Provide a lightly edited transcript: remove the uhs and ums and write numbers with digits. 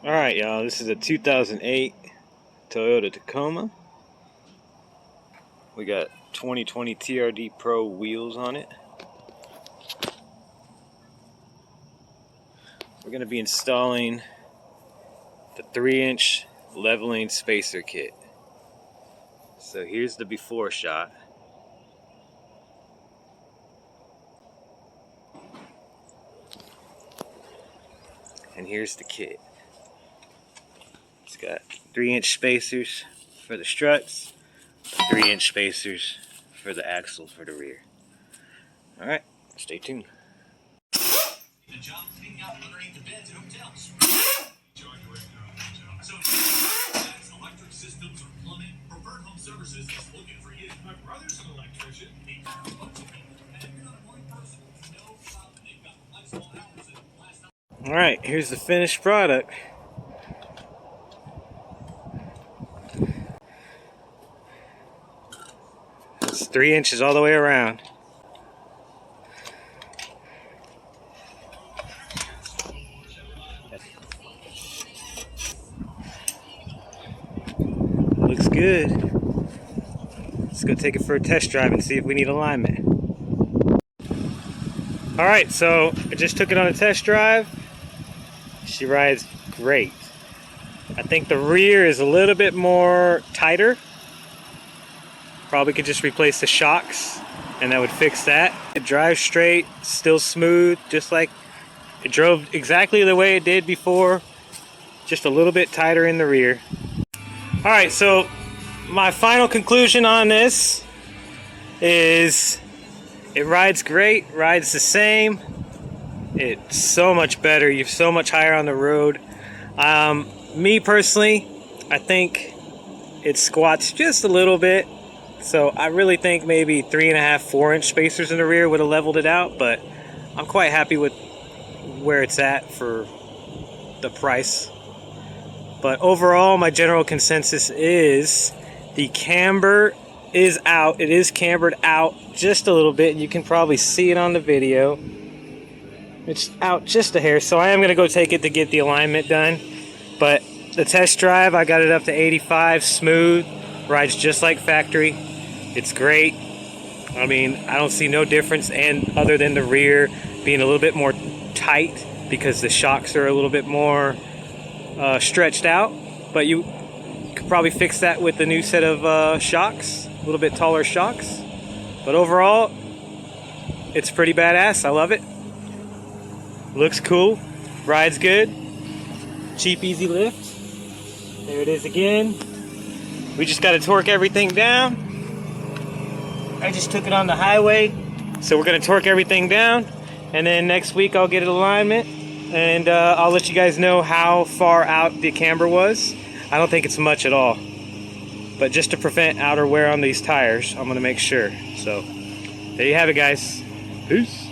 Alright, y'all, this is a 2008 Toyota Tacoma. We got 2020 TRD Pro wheels on it. We're going to be installing the 3-inch leveling spacer kit. So here's the before shot. And here's the kit. It's got 3-inch spacers for the struts, 3-inch spacers for the axle for the rear. Alright, stay tuned. The job cleaning out underneath the beds at hotels. So, electric systems or plumbing, Preferred Home Services is looking for you. My brother's an electrician. And if you're not a morning person, no problem. They've got flexible hours and last time. Alright, here's the finished product. It's 3 inches all the way around. Looks good. Let's go take it for a test drive and see if we need alignment. Alright, so I just took it on a test drive. She rides great. I think the rear is a little bit more tighter. Probably could just replace the shocks and that would fix that. It drives straight, still smooth, just like it drove exactly the way it did before, just a little bit tighter in the rear. Alright, so my final conclusion on this is it rides great, rides the same. It's so much better, you're so much higher on the road. Me personally, I think it squats just a little bit. So I really think maybe 3.5, 4-inch spacers in the rear would have leveled it out, but I'm quite happy with where it's at for the price. But overall, my general consensus is the camber is out. It is cambered out just a little bit. You can probably see it on the video. It's out just a hair, so I am going to go take it to get the alignment done. But the test drive, I got it up to 85, smooth, rides just like factory. It's great. I mean, I don't see no difference, and other than the rear being a little bit more tight because the shocks are a little bit more stretched out. But you could probably fix that with the new set of shocks, a little bit taller shocks. But overall, it's pretty badass. I love it. Looks cool, rides good, cheap, easy lift. There it is again. We just got to torque everything down. I just took it on the highway, so we're going to torque everything down, and then next week I'll get an alignment, and I'll let you guys know how far out the camber was. I don't think it's much at all, but just to prevent outer wear on these tires, I'm going to make sure. So there you have it, guys. Peace.